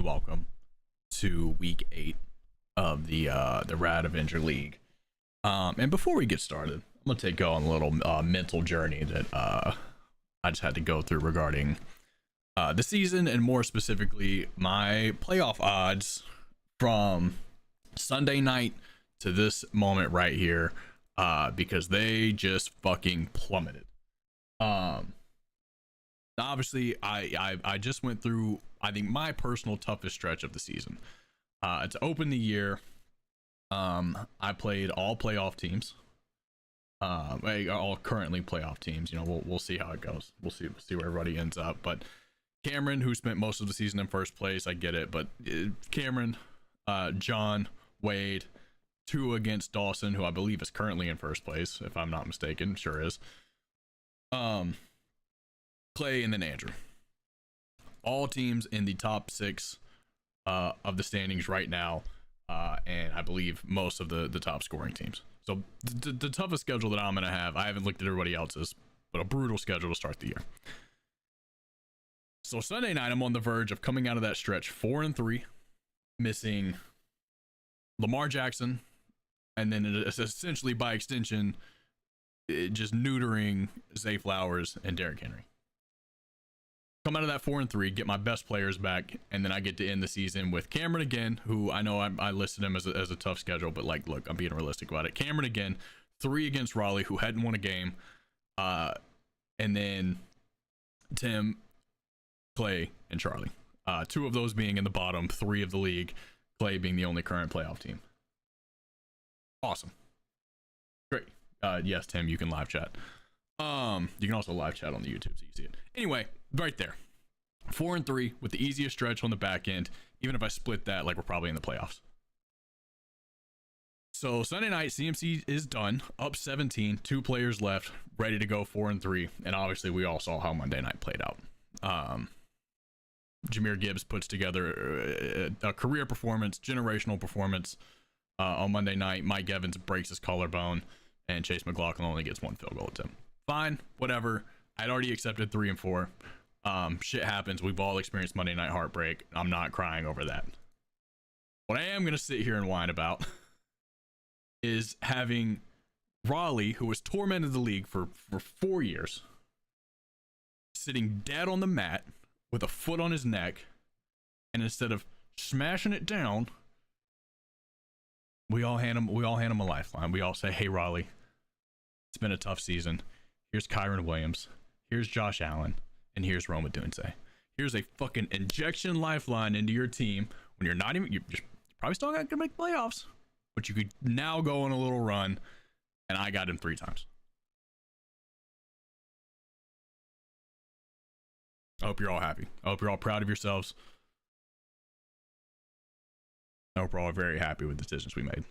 welcome to week 8 of the Rad Avenger League. And before we get started, I'm gonna go on a little mental journey that I just had to go through regarding the season, and more specifically my playoff odds from Sunday night to this moment right here, because they just fucking plummeted. Obviously I just went through, I think, my personal toughest stretch of the season. To open the year, I played all playoff teams, all currently playoff teams. You know, we'll see how it goes. We'll see where everybody ends up. But Cameron, who spent most of the season in first place, I get it. But Cameron, John, Wade, 2 against Dawson, who I believe is currently in first place, if I'm not mistaken. Sure is. Clay, and then Andrew. All teams in the top 6 of the standings right now, and I believe most of the top scoring teams. So the toughest schedule that I'm gonna have, I haven't looked at everybody else's, but a brutal schedule to start the year. So Sunday night, I'm on the verge of coming out of that stretch 4-3, missing Lamar Jackson, and then it's essentially by extension just neutering Zay Flowers and Derrick Henry. Come out of that 4-3, get my best players back, and then I get to end the season with Cameron again, who I know I listed him as a tough schedule, but like, look, I'm being realistic about it. Cameron again, 3 against Raleigh, who hadn't won a game, and then Tim, Clay, and Charlie. 2 of those being in the bottom 3 of the league, Clay being the only current playoff team. Awesome. Great. Yes, Tim, you can live chat. You can also live chat on the YouTube so you see it. Anyway, right there, 4-3 with the easiest stretch on the back end. Even if I split that, like, we're probably in the playoffs. So Sunday night, CMC is done, up 17, 2 players left, ready to go 4-3, and obviously we all saw how Monday night played out. Jahmyr Gibbs puts together a career performance, generational performance on Monday night. Mike Evans breaks his collarbone, and Chase McLaughlin only gets 1 field goal attempt. Fine, whatever. I'd already accepted 3 and 4. Shit happens. We've all experienced Monday night heartbreak. I'm not crying over that. What I am gonna sit here and whine about is having Raleigh, who has tormented the league for 4 years, sitting dead on the mat with a foot on his neck, and instead of smashing it down, we all hand him a lifeline. We all say, "Hey Raleigh, it's been a tough season. Here's Kyron Williams, here's Josh Allen, and here's Roma Dunze. Here's a fucking injection lifeline into your team when you're probably still not gonna make playoffs, but you could now go on a little run." And I got him 3 times. I hope you're all happy. I hope you're all proud of yourselves. I hope we're all very happy with the decisions we made.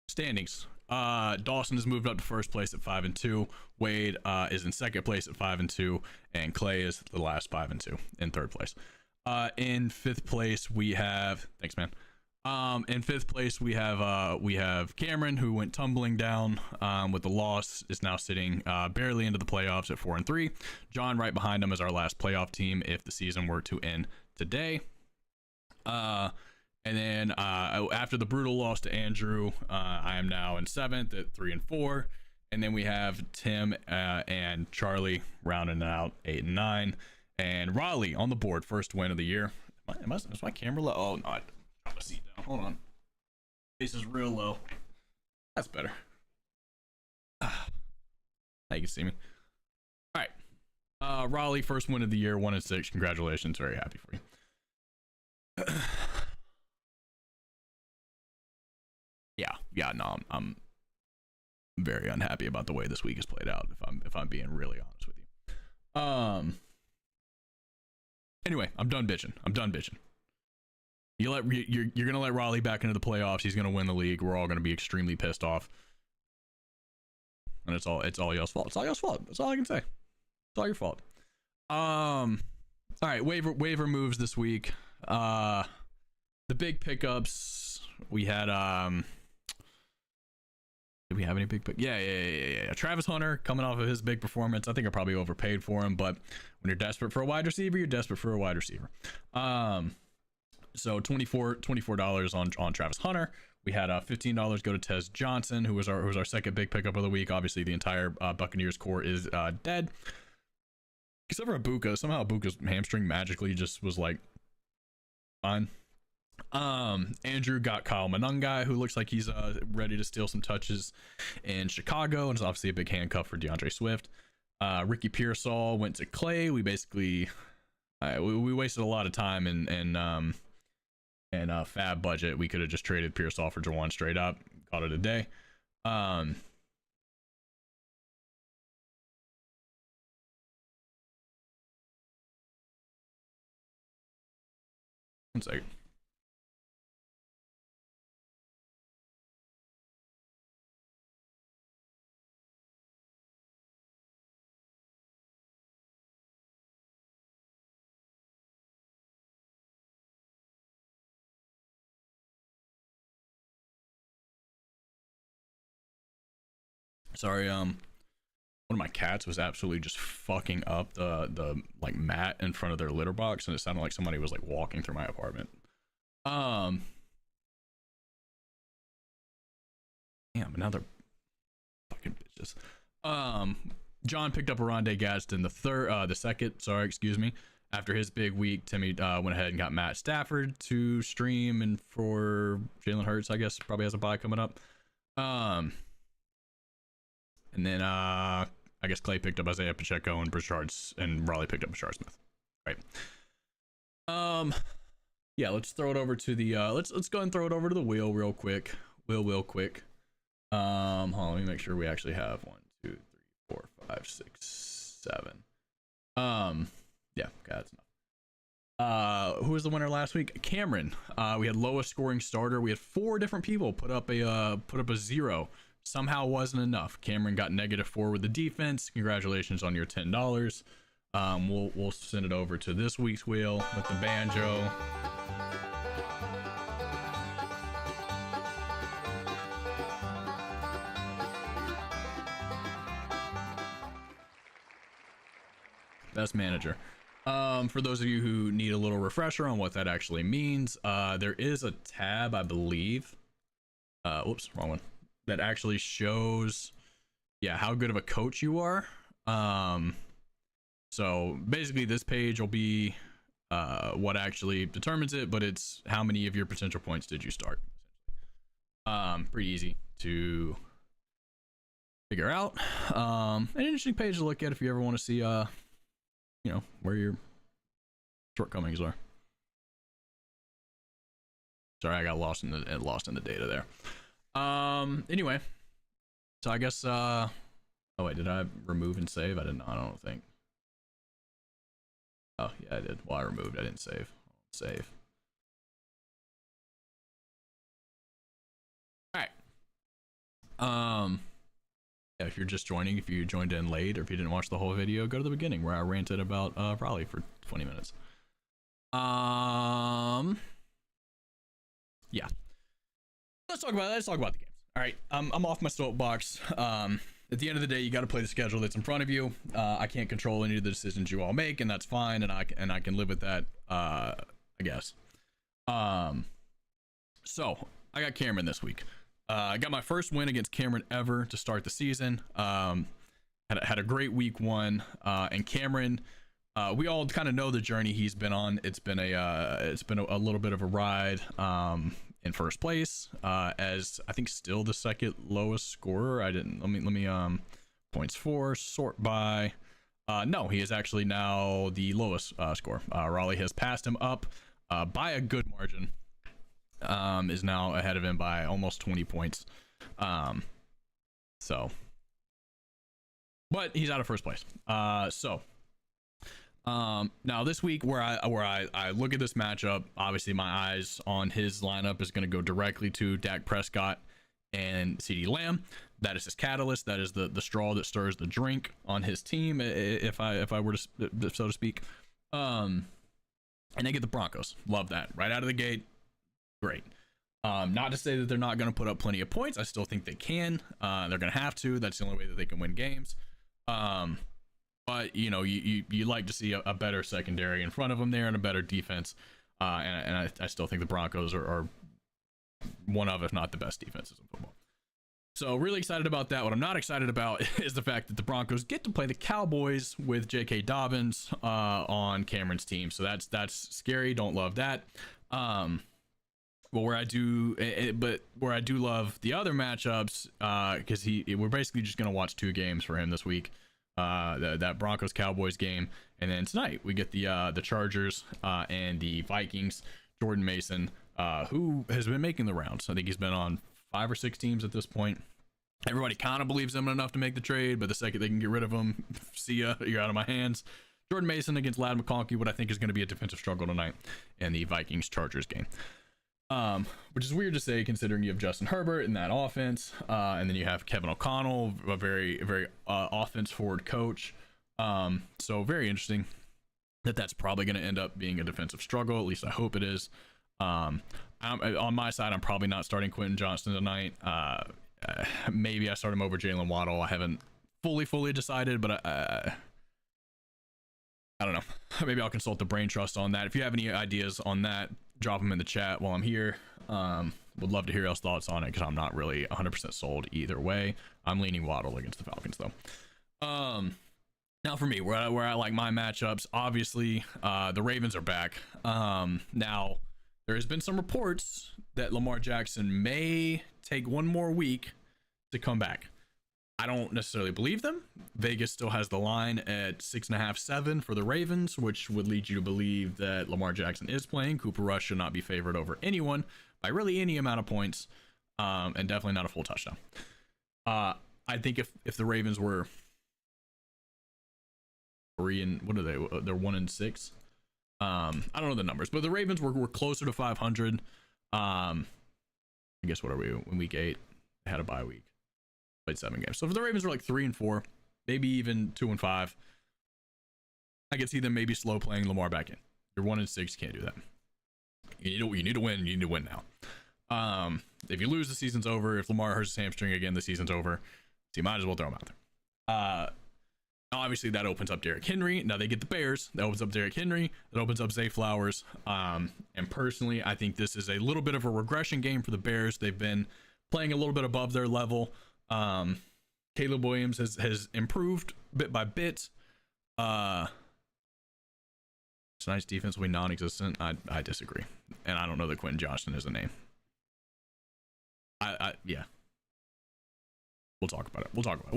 Standings. Dawson has moved up to first place at 5-2. Wade is in second place at 5-2, and Clay is the last 5-2 in third place. In fifth place we have, thanks man. In fifth place we have Cameron, who went tumbling down with the loss, is now sitting barely into the playoffs at 4-3. John right behind him is our last playoff team if the season were to end today. And then after the brutal loss to Andrew, I am now in 7th at 3-4. And then we have Tim and Charlie rounding it out 8 and 9. And Raleigh on the board, first win of the year. Is my camera low? Oh, no, I dropped my seat down. Hold on. Face is real low. That's better. Now you can see me. All right. Raleigh, first win of the year, 1-6. Congratulations. Very happy for you. Yeah, no, I'm very unhappy about the way this week has played out, if I'm being really honest with you. Anyway, I'm done bitching. You're gonna let Raleigh back into the playoffs. He's gonna win the league. We're all gonna be extremely pissed off, and it's all y'all's fault. It's all y'all's fault. That's all I can say. It's all your fault. All right, waiver moves this week. The big pickups we had. we have any big pick? Yeah. Travis Hunter coming off of his big performance. I think I probably overpaid for him, but when you're desperate for a wide receiver, you're desperate for a wide receiver. So $24 on Travis Hunter. We had $15 go to Tez Johnson, who was our second big pickup of the week. Obviously, the entire Buccaneers core is dead, except for Ibuka. Somehow Ibuka's hamstring magically just was like fine. Andrew got Kyle Monangai, who looks like he's ready to steal some touches in Chicago, and is obviously a big handcuff for DeAndre Swift. Ricky Pearsall went to Clay. We basically we wasted a lot of time and fab budget. We could have just traded Pearsall for Jawan straight up, called it a day. One second. Sorry, one of my cats was absolutely just fucking up the like mat in front of their litter box, and it sounded like somebody was like walking through my apartment. Damn, another fucking bitches. John picked up Aronde Gadsden the second, after his big week. Timmy went ahead and got Matt Stafford to stream, and for Jalen Hurts, I guess probably has a bye coming up. And then I guess Clay picked up Isaiah Pacheco, and Raleigh picked up Brashard Smith. Right. Yeah, let's throw it over to the let's go and throw it over to the wheel real quick. Wheel quick. Hold on, let me make sure we actually have 1, 2, 3, 4, 5, 6, 7. Yeah, that's enough. Who was the winner last week? Cameron. We had lowest scoring starter. We had 4 different people put up a 0. Somehow wasn't enough. Cameron got -4 with the defense. Congratulations on your $10. We'll send it over to this week's wheel with the banjo. Best manager. For those of you who need a little refresher on what that actually means, there is a tab, I believe. Whoops, wrong one. That actually shows, how good of a coach you are. So basically this page will be what actually determines it, but it's how many of your potential points did you start. Pretty easy to figure out. An interesting page to look at if you ever want to see where your shortcomings are. Sorry, I got lost in the data there. Anyway, so I guess oh wait, did I remove and save? I don't think. Oh yeah, I did. Well, I removed, I didn't save. Save. All right. Yeah, if you're just joining, if you joined in late, or if you didn't watch the whole video, go to the beginning where I ranted about Raleigh for 20 minutes. Yeah. Let's talk about the games. All right, I'm off my soapbox. At the end of the day, you got to play the schedule that's in front of you. I can't control any of the decisions you all make, and that's fine, and I can live with that. I guess. So I got Cameron this week. I got my first win against Cameron ever to start the season. Had a great week 1, and Cameron. We all kind of know the journey he's been on. It's been a little bit of a ride. In first place, as I think still the second lowest scorer. Let me points for, sort by. No, he is actually now the lowest score. Raleigh has passed him up by a good margin. Is now ahead of him by almost 20 points. So, but he's out of first place. Now this week where I look at this matchup, obviously my eyes on his lineup is going to go directly to Dak Prescott and CeeDee Lamb. That is his catalyst. That is the straw that stirs the drink on his team, if I were to, so to speak. And they get the Broncos. Love that. Right out of the gate. Great. Not to say that they're not going to put up plenty of points. I still think they can. They're going to have to. That's the only way that they can win games. But you know, you like to see a better secondary in front of them there and a better defense. And I still think the Broncos are one of, if not the best defenses in football. So really excited about that. What I'm not excited about is the fact that the Broncos get to play the Cowboys with J.K. Dobbins on Cameron's team. So that's scary. Don't love that. But where I do love the other matchups, because we're basically just gonna watch 2 games for him this week. That Broncos Cowboys game, and then tonight we get the Chargers and the Vikings. Jordan Mason, who has been making the rounds. I think he's been on 5 or 6 teams at this point. Everybody kind of believes him enough to make the trade, but the second they can get rid of him, see ya, you're out of my hands. Jordan Mason against Ladd McConkey, what I think is going to be a defensive struggle tonight in the Vikings Chargers game. Which is weird to say considering you have Justin Herbert in that offense, and then you have Kevin O'Connell, a very offense forward coach. So very interesting that's probably going to end up being a defensive struggle. At least I hope it is. On my side, I'm probably not starting Quentin Johnston tonight. Maybe I start him over Jalen Waddle. I haven't fully decided, but I don't know. Maybe I'll consult the brain trust on that. If you have any ideas on that, drop them in the chat while I'm here. Would love to hear y'all's thoughts on it, because I'm not really 100% sold either way. I'm leaning Waddle against the Falcons though. Now for me, where I like my matchups, obviously the Ravens are back. Now there has been some reports that Lamar Jackson may take one more week to come back. I don't necessarily believe them. Vegas still has the line at 6.5, 7 for the Ravens, which would lead you to believe that Lamar Jackson is playing. Cooper Rush should not be favored over anyone by really any amount of points, and definitely not a full touchdown. I think if the Ravens were 3 and what are they? They're 1-6. I don't know the numbers, but the Ravens were closer to 500. I guess what are we in week 8? They had a bye week. Played 7 games. So if the Ravens were like 3-4, maybe even 2-5, I could see them maybe slow playing Lamar back in. You're 1-6, can't do that. You need to win. You need to win now. If you lose, the season's over. If Lamar hurts his hamstring again, the season's over. So you might as well throw him out there. Obviously that opens up Derrick Henry. Now they get the Bears. That opens up Derrick Henry. That opens up Zay Flowers. And personally, I think this is a little bit of a regression game for the Bears. They've been playing a little bit above their level. Caleb Williams has improved bit by bit. Tonight's defense will be non-existent. I disagree, and I don't know that Quentin Johnston is a name. Yeah. We'll talk about it. We'll talk about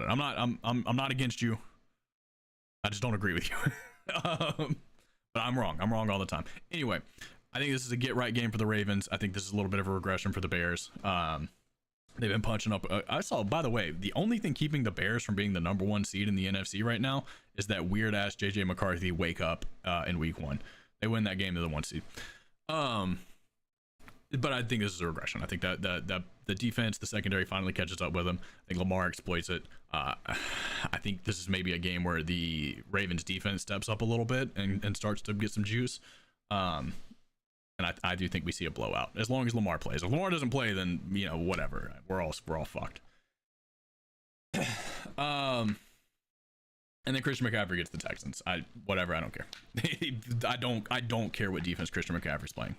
it. I'm not against you. I just don't agree with you. But I'm wrong. I'm wrong all the time. Anyway, I think this is a get right game for the Ravens. I think this is a little bit of a regression for the Bears. They've been punching up. I saw, by the way, the only thing keeping the Bears from being the number 1 seed in the NFC right now is that weird ass JJ McCarthy wake up in week 1. They win that game to the 1 seed. But I think this is a regression. I think that the defense, the secondary finally catches up with them. I think Lamar exploits it. I think this is maybe a game where the Ravens defense steps up a little bit and starts to get some juice. And I do think we see a blowout as long as Lamar plays. If Lamar doesn't play, then whatever. We're all fucked. And then Christian McCaffrey gets the Texans. I don't care. I don't care what defense Christian McCaffrey's playing.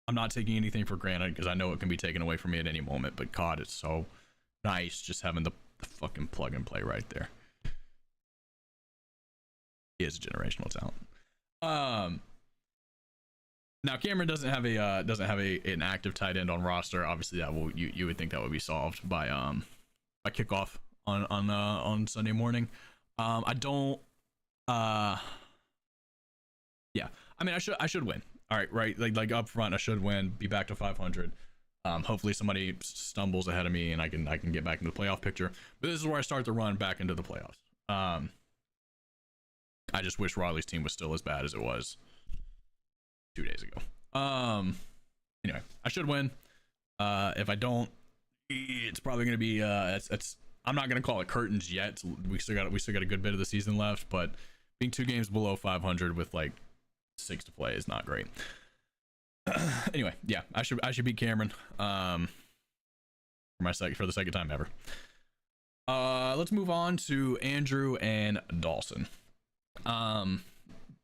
I'm not taking anything for granted because I know it can be taken away from me at any moment. But God, it's so nice just having the fucking plug and play right there. He is a generational talent. Now Cameron doesn't have an active tight end on roster. Obviously, that will you would think that would be solved by kickoff on Sunday morning. I don't. Yeah, I mean, I should win. All right, like up front, I should win. Be back to 500. Hopefully somebody stumbles ahead of me and I can get back into the playoff picture. But this is where I start to run back into the playoffs. I just wish Riley's team was still as bad as it was 2 days ago. Anyway, I should win. If I don't, it's probably going to be I'm not going to call it curtains yet. We still got a good bit of the season left, but being 2 games below 500 with like 6 to play is not great. Anyway, yeah, I should beat Cameron for the second time ever. Let's move on to Andrew and Dawson.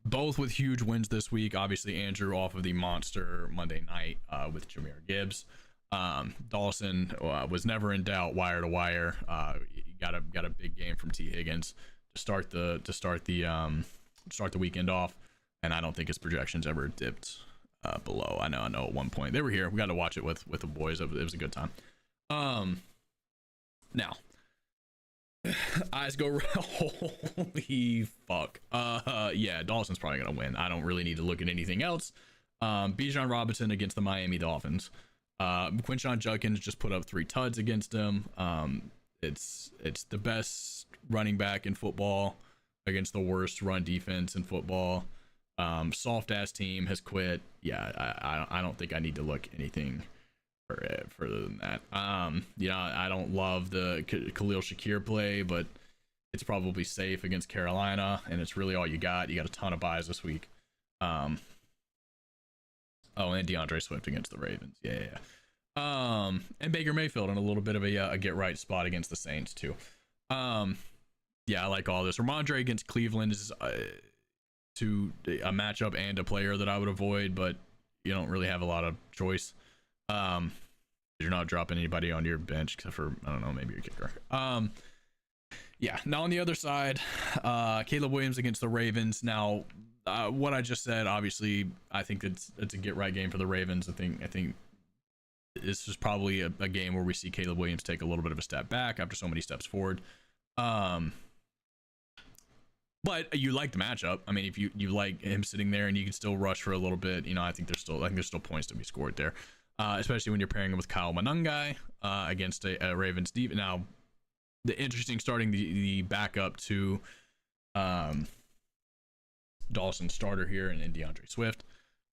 Both with huge wins this week. Obviously, Andrew off of the monster Monday night with Jahmyr Gibbs. Dawson was never in doubt, wire to wire. Got a big game from T. Higgins to start the weekend off, and I don't think his projections ever dipped below. I know at one point they were here. We got to watch it with the boys. It was a good time. Now eyes go holy fuck. Yeah, Dawson's probably gonna win. I don't really need to look at anything else. Bijan Robinson against the Miami Dolphins. Quinshon Judkins just put up 3 tuds against him. It's the best running back in football against the worst run defense in football. Soft ass team has quit. Yeah, I don't think I need to look anything further than that. I don't love the Khalil Shakir play, but it's probably safe against Carolina, and it's really all you got. You got a ton of buys this week. And DeAndre Swift against the Ravens. Yeah. And Baker Mayfield in a little bit of a get right spot against the Saints too. Yeah, I like all this. Ramondre against Cleveland is to a matchup and a player that I would avoid, but you don't really have a lot of choice. You're not dropping anybody on your bench except for, I don't know, maybe your kicker. Yeah. Now on the other side, Caleb Williams against the Ravens. Now, what I just said, obviously, I think it's a get right game for the Ravens. I think this is probably a game where we see Caleb Williams take a little bit of a step back after so many steps forward. But you like the matchup. I mean, if you like him sitting there and you can still rush for a little bit, I think there's still points to be scored there. Especially when you're pairing him with Kyle Monangai against a Ravens defense. Now, the interesting starting the backup to Dawson starter here and DeAndre Swift.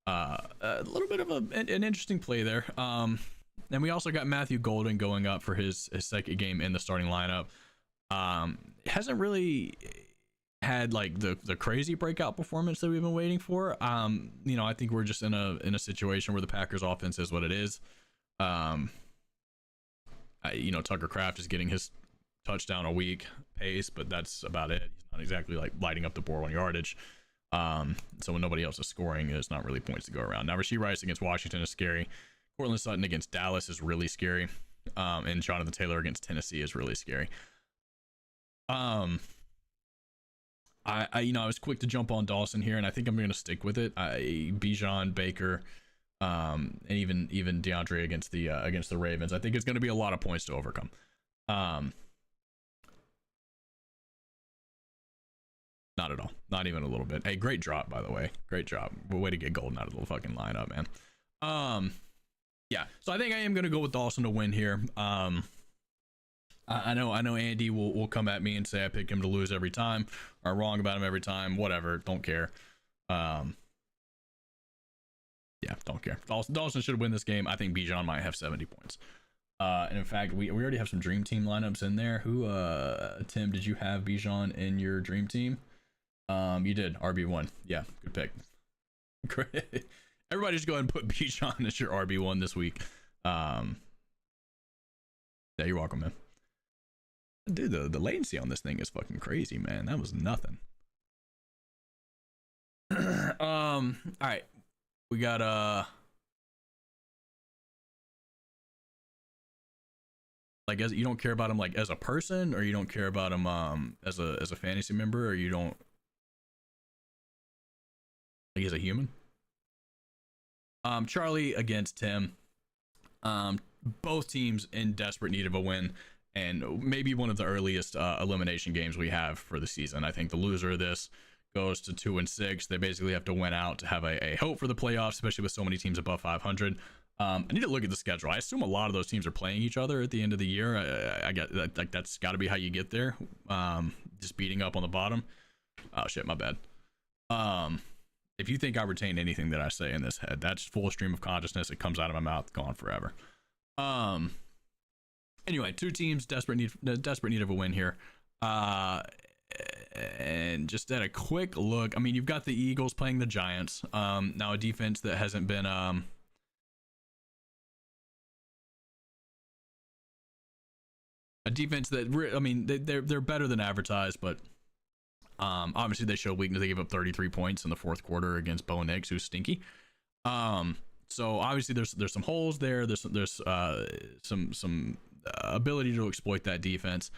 A little bit of an interesting play there. And we also got Matthew Golden going up for his second game in the starting lineup. Hasn't really had like the crazy breakout performance that we've been waiting for. I think we're just in a situation where the Packers offense is what it is. Tucker Kraft is getting his touchdown a week pace, but that's about it. He's not exactly like lighting up the board on yardage. So when nobody else is scoring, there's not really points to go around. Now, Rashee Rice against Washington is scary. Cortland Sutton against Dallas is really scary. And Jonathan Taylor against Tennessee is really scary. I was quick to jump on Dawson here, and I think I'm going to stick with it. Bijan, Baker, and even DeAndre against the Ravens. I think it's going to be a lot of points to overcome. Not at all. Not even a little bit. Hey, great drop, by the way. Great job. Way to get Golden out of the fucking lineup, man. Yeah. So I think I am going to go with Dawson to win here. I know Andy will come at me and say I pick him to lose every time, or wrong about him every time. Whatever. Don't care. Yeah, don't care. Dawson should win this game. I think Bijan might have 70 points. And in fact, we already have some dream team lineups in there. Who, Tim, did you have Bijan in your dream team? You did. RB1. Yeah, good pick. Great. Everybody just go ahead and put Bijan as your RB1 this week. Yeah, you're welcome, man. Dude, the latency on this thing is fucking crazy, man. That was nothing. All right. We got like, as you don't care about him like as a person, or you don't care about him as a fantasy member, or you don't like as a human. Charlie against Tim. Both teams in desperate need of a win, and maybe one of the earliest elimination games we have for the season. I think the loser of this goes to 2-6. They basically have to win out to have a hope for the playoffs, especially with so many teams above 500. I need to look at the schedule. I assume a lot of those teams are playing each other at the end of the year. I get that, like, that's got to be how you get there. Just beating up on the bottom. Oh shit, my bad. If you think I retain anything that I say in this head, that's full stream of consciousness. It comes out of my mouth, gone forever. Anyway, two teams desperate need of a win here. And just at a quick look, I mean, you've got the Eagles playing the Giants. Now a defense that hasn't been a defense that I mean they're better than advertised, but obviously they show weakness. They gave up 33 points in the fourth quarter against Bo Nix, who's stinky. So obviously there's some holes there. There's some ability to exploit that defense.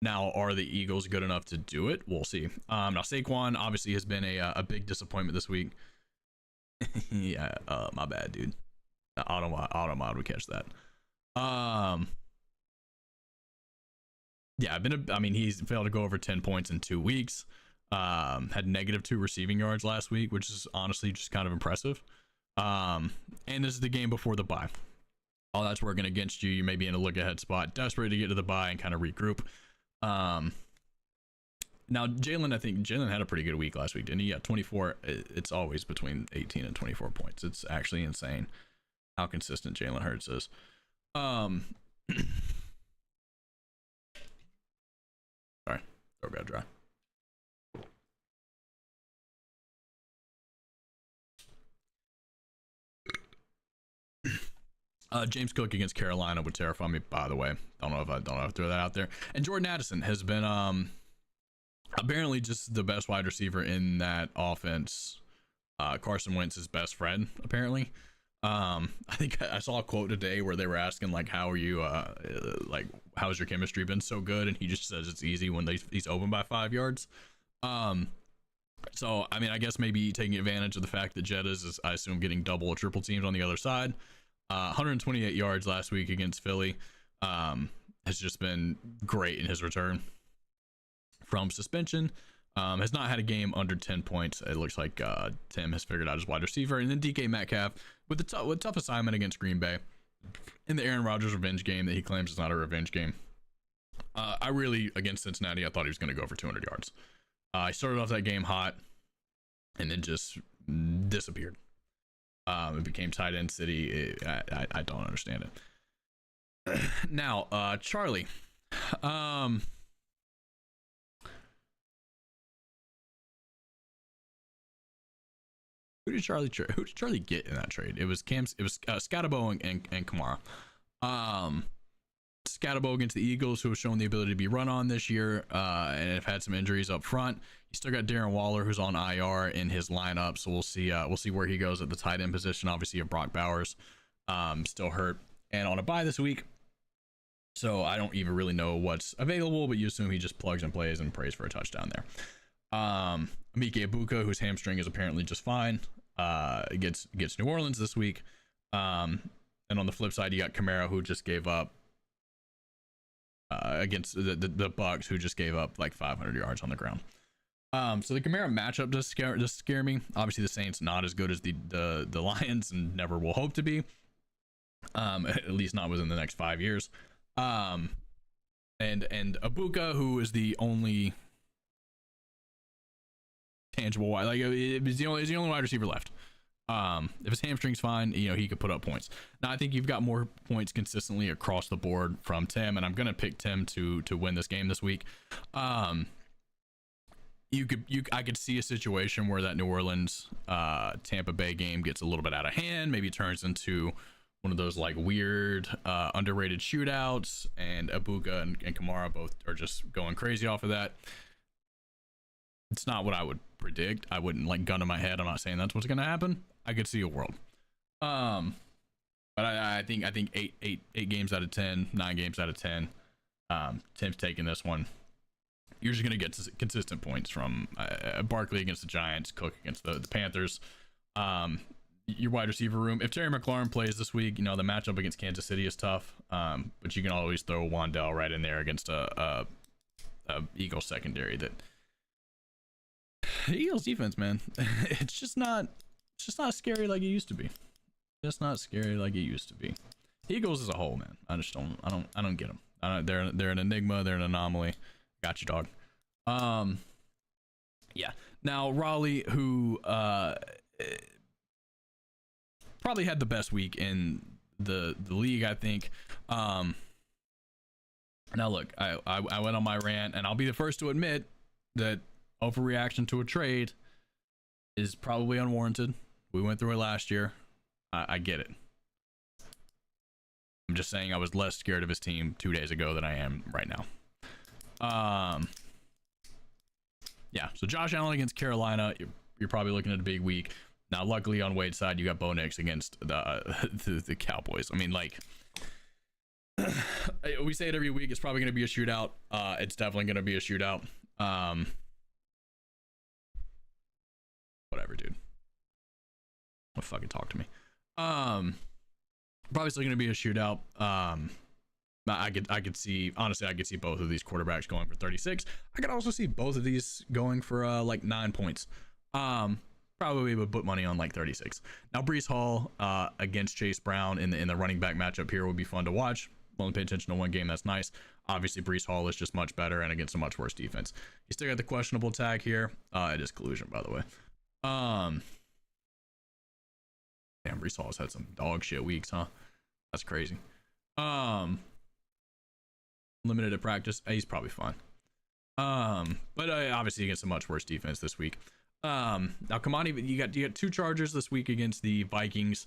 Now, are the Eagles good enough to do it? We'll see. Now Saquon obviously has been a big disappointment this week. Yeah, my bad, dude. Automod would catch that. Yeah, I mean, he's failed to go over 10 points in 2 weeks. Had -2 receiving yards last week, which is honestly just kind of impressive. And this is the game before the bye. All that's working against you. You may be in a look ahead spot, desperate to get to the bye and kind of regroup. Now Jalen, I think Jalen had a pretty good week last week, didn't he? Yeah, 24. It's always between 18 and 24 points. It's actually insane how consistent Jalen Hurts is. Sorry, throat got dry. James Cook against Carolina would terrify me, by the way. Don't know if I throw that out there. And Jordan Addison has been apparently just the best wide receiver in that offense. Carson Wentz's best friend, apparently. I think I saw a quote today where they were asking like, how are you like, how's your chemistry been so good? And he just says it's easy when he's open by 5 yards. So I mean, I guess maybe taking advantage of the fact that Jettas is, I assume, getting double or triple teams on the other side. 128 yards last week against Philly. Has just been great in his return from suspension. Has not had a game under 10 points. It looks like Tim has figured out his wide receiver. And then DK Metcalf with the tough assignment against Green Bay in the Aaron Rodgers revenge game that he claims is not a revenge game. I really, against Cincinnati, I thought he was going to go for 200 yards. I started off that game hot and then just disappeared. It became tight end city. I don't understand it. Now, Charlie. Who did Charlie get in that trade? It was Scatterbo and Kamara. Scatterbo against the Eagles, who have shown the ability to be run on this year, and have had some injuries up front. You still got Darren Waller, who's on IR in his lineup, so we'll see where he goes at the tight end position. Obviously, Brock Bowers still hurt and on a bye this week, so I don't even really know what's available, but you assume he just plugs and plays and prays for a touchdown there. Mike Ibuka, whose hamstring is apparently just fine, gets New Orleans this week. And on the flip side, you got Kamara, who just gave up against the Bucks, who just gave up like 500 yards on the ground. So the Kamara matchup does scare me. Obviously, the Saints not as good as the Lions and never will hope to be. At least not within the next 5 years. And Ibuka, who is the only tangible wide, like is the only wide receiver left. If his hamstring's fine, he could put up points. Now I think you've got more points consistently across the board from Tim, and I'm gonna pick Tim to win this game this week. I could see a situation where that New Orleans Tampa Bay game gets a little bit out of hand, maybe turns into one of those like weird underrated shootouts, and Ibuka and Kamara both are just going crazy off of that. It's not what I would predict. I wouldn't like gun to my head. I'm not saying that's what's going to happen. I could see a world. But I think eight games out of 10, 9 games out of 10. Tim's taking this one. You're just going to get consistent points from Barkley against the Giants, Cook against the Panthers. Your wide receiver room. If Terry McLaurin plays this week, the matchup against Kansas City is tough. But you can always throw Wandell right in there against a Eagles secondary that. The Eagles defense, man, it's just not scary like it used to be. Just not scary like it used to be. Eagles as a whole, man, I don't get them. They're an enigma. They're an anomaly. Got you, dog. Yeah. Now Raleigh, who probably had the best week in the league, I think. Now look, I went on my rant, and I'll be the first to admit that overreaction to a trade is probably unwarranted. We went through it last year. I get it. I'm just saying I was less scared of his team 2 days ago than I am right now. Yeah, so Josh Allen against Carolina, you're probably looking at a big week. Now, luckily on Wade's side, you got Bo Nix against the Cowboys. I mean, like, we say it every week. It's probably going to be a shootout. It's definitely going to be a shootout. Whatever, dude. Don't fucking talk to me. Probably still going to be a shootout. I could see, honestly, I could see both of these quarterbacks going for 36. I could also see both of these going for like 9 points. Probably would put money on like 36. Now Breece Hall against Chase Brown in the running back matchup here would be fun to watch. Only pay attention to one game, that's nice. Obviously Breece Hall is just much better and against a much worse defense. You still got the questionable tag here. It is collusion, by the way. Damn, Breece Hall's had some dog shit weeks, huh? That's crazy. Limited at practice. He's probably fine. But obviously against a much worse defense this week. Now Kamani, you got 2 Chargers this week against the Vikings.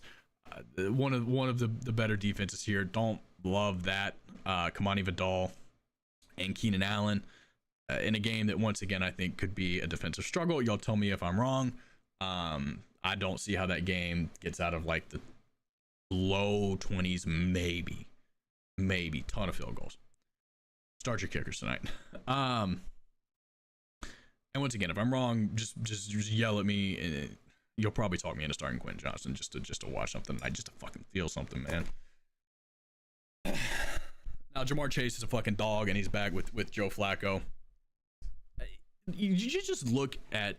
One of the better defenses here. Don't love that. Kamani Vidal and Keenan Allen in a game that once again I think could be a defensive struggle. Y'all tell me if I'm wrong. I don't see how that game gets out of like the low 20s, maybe ton of field goals. Start your kickers tonight. And once again, if I'm wrong, just yell at me, and you'll probably talk me into starting Quentin Johnson just to watch something. I just to fucking feel something, man. Now Jamar Chase is a fucking dog, and he's back with Joe Flacco. You just look at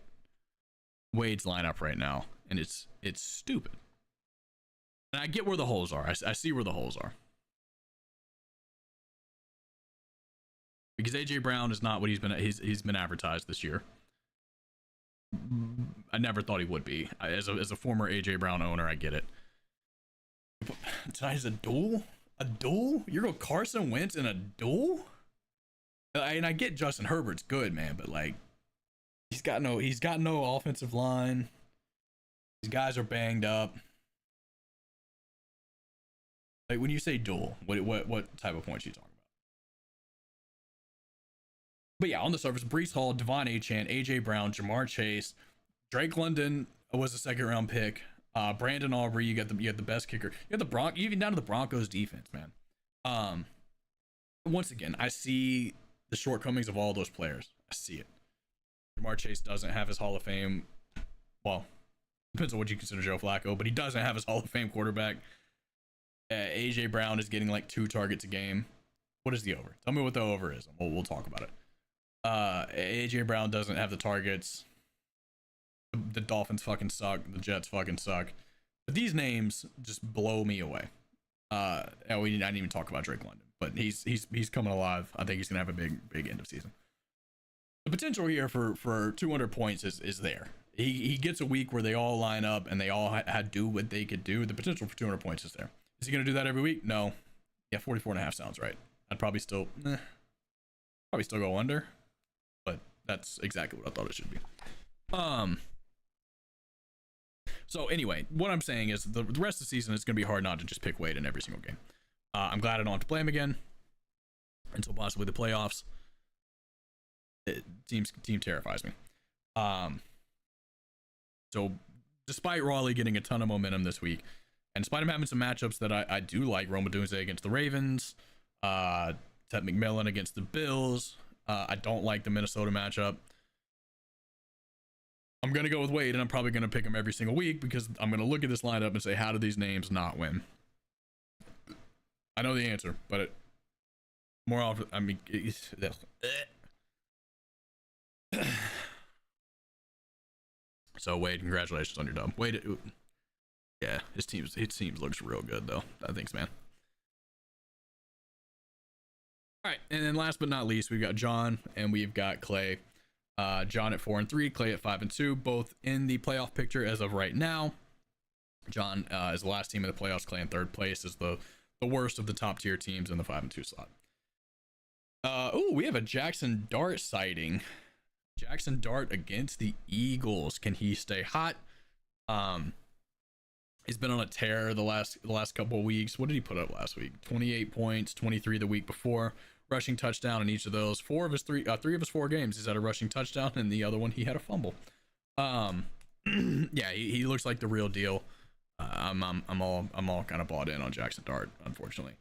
Wade's lineup right now, and it's stupid. And I get where the holes are. I see where the holes are. Because AJ Brown is not what he's been advertised this year. I never thought he would be. As a former AJ Brown owner, I get it. Tonight's a duel? A duel? You're going Carson Wentz in a duel? And I get Justin Herbert's good, man, but like he's got no offensive line. These guys are banged up. Like when you say duel, what type of points are you talking about? But yeah, on the surface, Breece Hall, Devon Achane, AJ Brown, Jamar Chase, Drake London was a 2nd round pick. Brandon Aubrey, you got the best kicker. You got the even down to the Broncos defense, man. Once again, I see the shortcomings of all those players. I see it. Jamar Chase doesn't have his Hall of Fame. Well, depends on what you consider Joe Flacco, but he doesn't have his Hall of Fame quarterback. AJ Brown is getting like 2 targets a game. What is the over? Tell me what the over is. We'll talk about it. AJ Brown doesn't have the targets. The Dolphins fucking suck. The Jets fucking suck. But these names just blow me away. I didn't even talk about Drake London, but he's coming alive. I think he's gonna have a big end of season. The potential here for 200 points is there. He gets a week where they all line up and they all had do what they could do. The potential for 200 points is there. Is he gonna do that every week? No. Yeah, 44.5 sounds right. I'd probably still go under, but that's exactly what I thought it should be. So anyway, what I'm saying is the rest of the season it's going to be hard not to just pick Wade in every single game. I'm glad I don't have to play him again until possibly the playoffs. Team terrifies me. So despite Raleigh getting a ton of momentum this week, and despite him having some matchups that I do like, Roma Dunze against the Ravens, Ted McMillan against the Bills, I don't like the Minnesota matchup. I'm going to go with Wade, and I'm probably going to pick him every single week because I'm going to look at this lineup and say, how do these names not win? I know the answer, but more often, I mean, so Wade, congratulations on your dub. Wade, yeah, his team looks real good though. Thanks, man. All right, and then last but not least, we've got John and we've got Clay. John at 4-3, Clay at 5-2, both in the playoff picture as of right now. John is the last team in the playoffs. Clay in 3rd place is the worst of the top tier teams in the 5-2 slot. Oh, we have a Jackson Dart sighting. Jackson Dart against the Eagles. Can he stay hot? Um, he's been on a tear the last couple of weeks. What did he put up last week? 28 points, 23 the week before. Rushing touchdown in each of those. Three of his four games, he's had a rushing touchdown, and the other one he had a fumble. Yeah, he looks like the real deal. I'm all kind of bought in on Jackson Dart, unfortunately.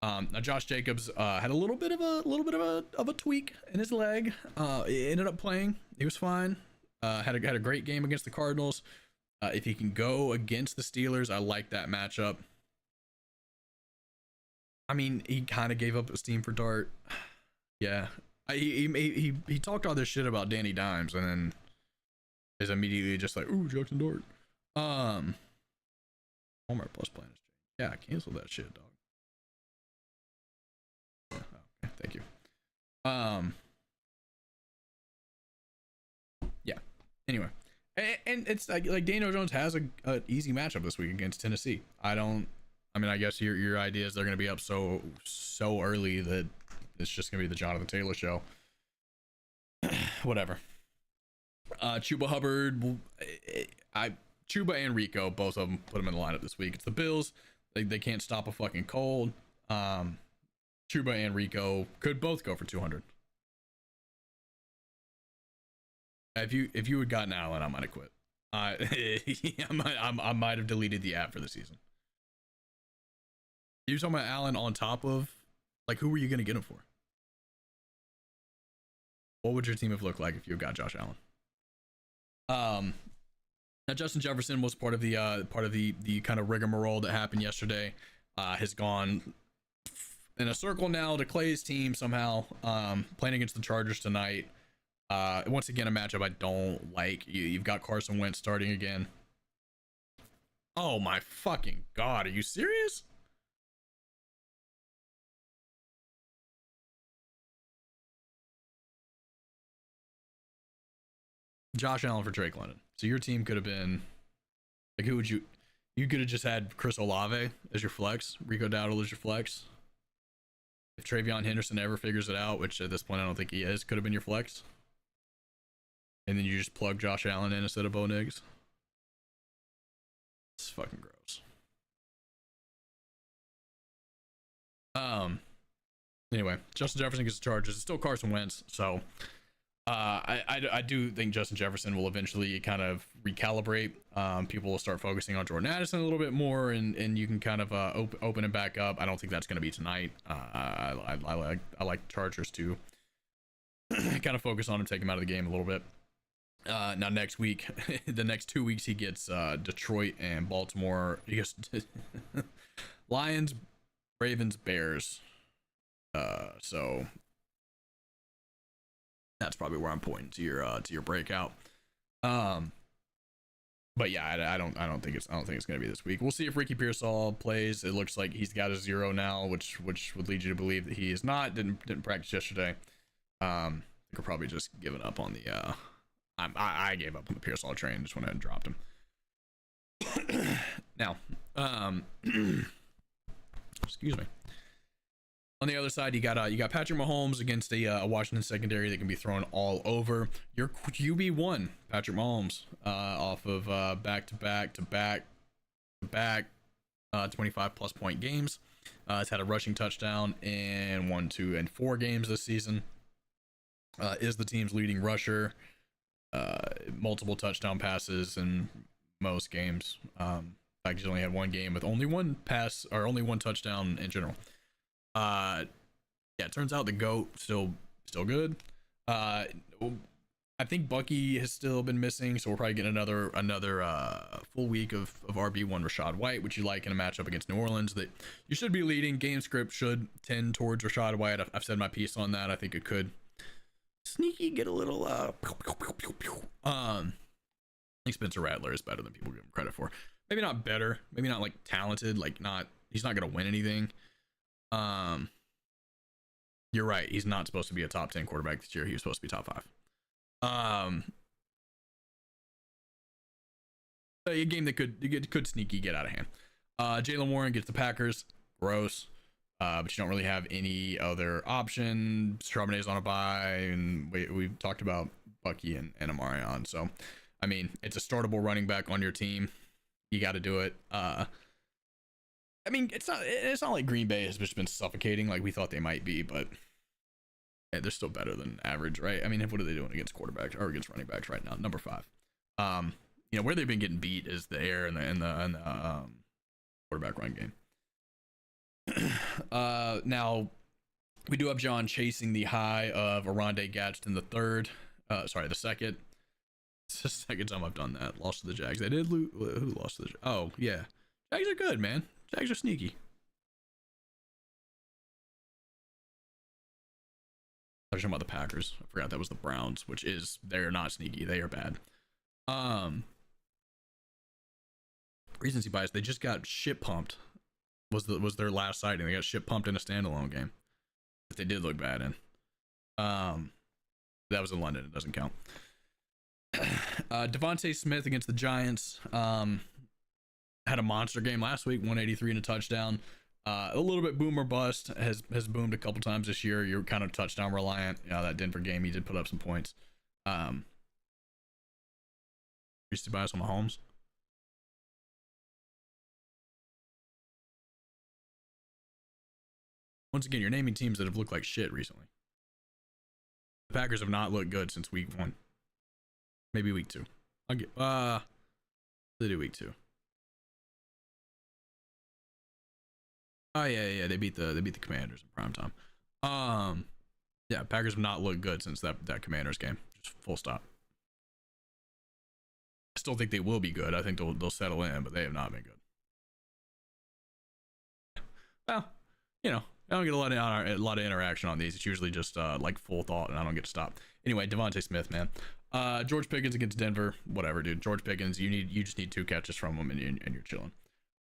Now Josh Jacobs had a little bit of a tweak in his leg. It ended up playing. He was fine. Had a great game against the Cardinals. If he can go against the Steelers, I like that matchup. I mean, he kind of gave up steam for Dart. Yeah, he talked all this shit about Danny Dimes, and then is immediately just like, ooh, Jackson Dart. Walmart Plus plan is changed. Yeah, cancel that shit, dog. Okay, thank you. Yeah. Anyway, and it's like Daniel Jones has a easy matchup this week against Tennessee. I mean, I guess your idea is they're going to be up so early that it's just going to be the Jonathan Taylor show. Whatever. Chuba Hubbard, Chuba and Rico, both of them, put them in the lineup this week. It's the Bills. They can't stop a fucking cold. Chuba and Rico could both go for 200. If you had gotten Allen, I might have quit. I might have deleted the app for the season. You're talking about Allen on top of, like, who were you going to get him for? What would your team have looked like if you got Josh Allen? Now Justin Jefferson was part of the kind of rigmarole that happened yesterday. Has gone in a circle now to Clay's team somehow. Playing against the Chargers tonight. Once again, a matchup I don't like. You've got Carson Wentz starting again. Oh my fucking god, are you serious? Josh Allen for Drake London. So your team could have been like, who would you could have just had Chris Olave as your flex, Rico Dowdle as your flex. If Travion Henderson ever figures it out, which at this point I don't think he is, could have been your flex. And then you just plug Josh Allen in instead of Bo Nix. It's fucking gross. Anyway, Justin Jefferson gets the Chargers. It's still Carson Wentz, so I do think Justin Jefferson will eventually kind of recalibrate. People will start focusing on Jordan Addison a little bit more, and you can kind of open it back up. I don't think that's going to be tonight. I like Chargers to kind of focus on him, take him out of the game a little bit. Now next week, the next 2 weeks, he gets Detroit and Baltimore. He gets Lions, Ravens, Bears. So that's probably where I'm pointing to your breakout. But yeah, I don't think it's going to be this week. We'll see if Ricky Pearsall plays. It looks like he's got a 0 now, which would lead you to believe that he is not. Didn't practice yesterday. I think we're probably just giving up on the. I gave up on the Pearsall train. Just went ahead and dropped him. Now, excuse me. On the other side, you got Patrick Mahomes against a Washington secondary that can be thrown all over. Your QB1, Patrick Mahomes, off of back-to-back 25 plus point games. Has had a rushing touchdown in 1, 2, and 4 games this season. Is the team's leading rusher. Multiple touchdown passes in most games. In fact, he's only had one game with only one pass or only one touchdown in general. Yeah, it turns out the GOAT still good. I think Bucky has still been missing, so we're probably getting another full week of RB1 Rachaad White, which you like in a matchup against New Orleans that you should be leading. Game script should tend towards Rachaad White. I've said my piece on that. I think it could sneaky get a little I think Spencer Rattler is better than people give him credit for. Maybe not better, maybe not like talented, like he's not gonna win anything. You're right, he's not supposed to be a top 10 quarterback this year. He was supposed to be top 5. A game that could sneaky get out of hand. Jaylen Warren gets the Packers. Gross. But you don't really have any other option. Charbonnet's on a bye, and we've talked about Bucky and Amarion. So, I mean, it's a startable running back on your team. You got to do it. I mean, it's not like Green Bay has just been suffocating like we thought they might be, but yeah, they're still better than average, right? I mean, what are they doing against quarterbacks or against running backs right now? Number 5. Where they've been getting beat is the air and the quarterback run game. Now we do have John chasing the high of Arondé Gadsden the second. It's the second time I've done that. Lost to the Jags. They did lose. Who lost to the Jags? Oh yeah, Jags are good, man. Jags are sneaky. I was talking about the Packers. I forgot that was the Browns, they're not sneaky. They are bad. Recency bias. They just got shit pumped. Was their last sighting? They got shit pumped in a standalone game that they did look bad in. That was in London. It doesn't count. Devontae Smith against the Giants. Had a monster game last week. 183 and a touchdown. A little bit boom or bust. Has boomed a couple times this year. You're kind of touchdown reliant. That Denver game, he did put up some points. Used to buy us on Mahomes. Once again, you're naming teams that have looked like shit recently. The Packers have not looked good since week 1. Maybe week 2. I'll get they do week 2. Oh yeah, they beat the Commanders in prime time. Yeah, Packers have not looked good since that Commanders game. Just full stop. I still think they will be good. I think they'll settle in, but they have not been good. Well, I don't get a lot of interaction on these. It's usually just like full thought, and I don't get to stop. Anyway, Devontae Smith, man. George Pickens against Denver, whatever, dude. George Pickens, you just need 2 catches from him, and you're chilling.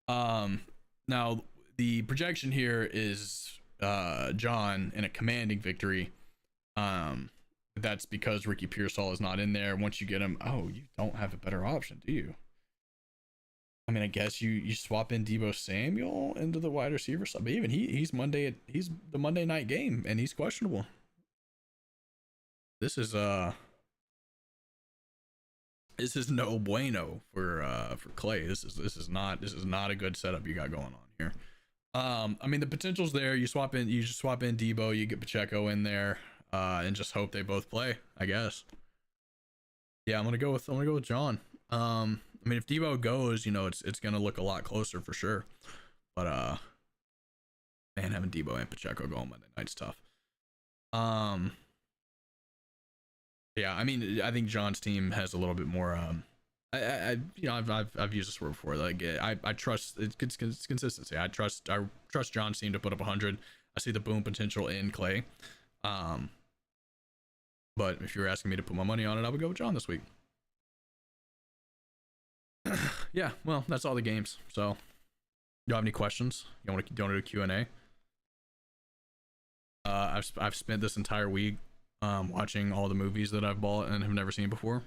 Now the projection here is John in a commanding victory. That's because Ricky Pearsall is not in there. Once you get him, you don't have a better option, do you? I mean, I guess you swap in Deebo Samuel into the wide receiver side, but even he's the Monday night game, and he's questionable. This is no bueno for Clay. This is not a good setup you got going on here. I mean, the potential's there. You swap in Deebo, you get Pacheco in there, and just hope they both play, I guess. Yeah, I'm gonna go with John. I mean, if Deebo goes, it's gonna look a lot closer for sure. But man, having Deebo and Pacheco go on Monday night's tough. Yeah, I mean, I think John's team has a little bit more. I've used this word before. Like, I trust it's consistency. I trust John's team to put up 100. I see the boom potential in Clay. But if you're asking me to put my money on it, I would go with John this week. Yeah, well, that's all the games. So, you have any questions? You want to do a Q&A? I've spent this entire week watching all the movies that I've bought and have never seen before.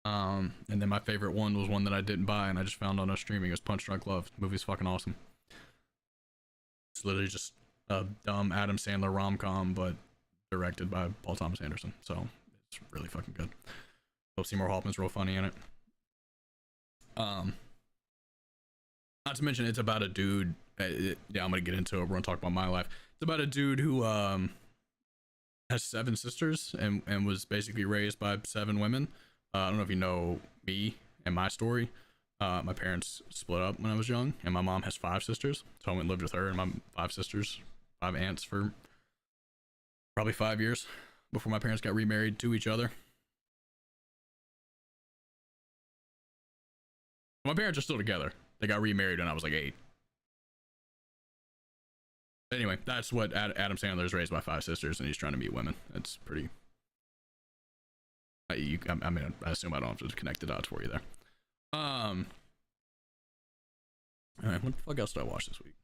And then my favorite one was one that I didn't buy and I just found on a streaming. It was Punch Drunk Love. The movie's fucking awesome. It's literally just a dumb Adam Sandler rom-com, but directed by Paul Thomas Anderson. So it's really fucking good. Philip Seymour Hoffman's real funny in it. Not to mention it's about a dude. I'm gonna get into it. We're gonna talk about my life. It's about a dude who has 7 sisters and was basically raised by 7 women. I don't know if you know me and my story. My parents split up when I was young, and my mom has 5 sisters. So I went and lived with her and my 5 sisters, 5 aunts for probably 5 years before my parents got remarried to each other. My parents are still together. They got remarried when I was like 8. Anyway, that's what Adam Sandler is raised by 5 sisters, and he's trying to meet women. That's pretty. I mean, I assume I don't have to connect the dots for you there. All right, what the fuck else did I watch this week?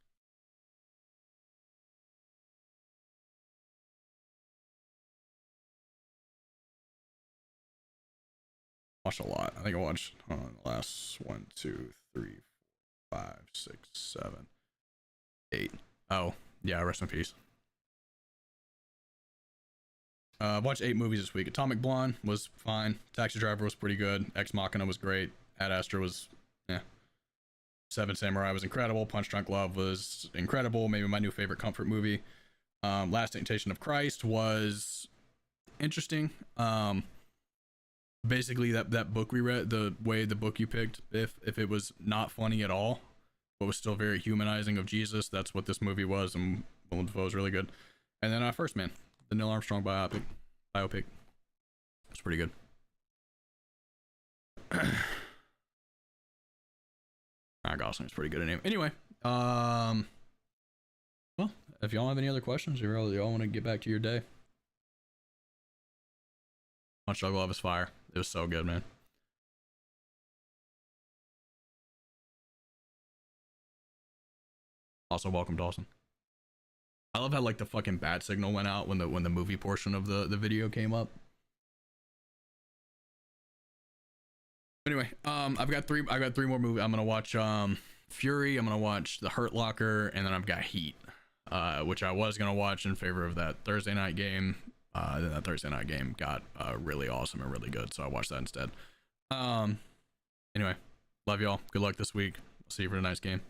Watched a lot. I think I watched the last 1, 2, 3, 4, 5, 6, 7, 8. Oh, Yeah, rest in peace. Watched 8 movies this week. Atomic Blonde was fine. Taxi Driver was pretty good. Ex Machina was great. Ad Astra was, yeah. Seven Samurai was incredible. Punch Drunk Love was incredible. Maybe my new favorite comfort movie. Last Temptation of Christ was interesting. Basically, that book we read, the way the book you picked, if it was not funny at all, but was still very humanizing of Jesus, that's what this movie was, and Willem Dafoe was really good. And then First Man, the Neil Armstrong biopic. It's pretty good. Gosling's pretty good at anyway. Well, if y'all have any other questions, or y'all want to get back to your day. Punch Drunk Love is fire. It was so good, man. Also, welcome, Dawson. I love how like the fucking bat signal went out when the movie portion of the video came up. Anyway, I've got three more movies. I'm gonna watch Fury, I'm gonna watch The Hurt Locker, and then I've got Heat, which I was gonna watch in favor of that Thursday night game. Then that Thursday night game got really awesome and really good, so I watched that instead. Anyway, love y'all. Good luck this week. See you for the next game.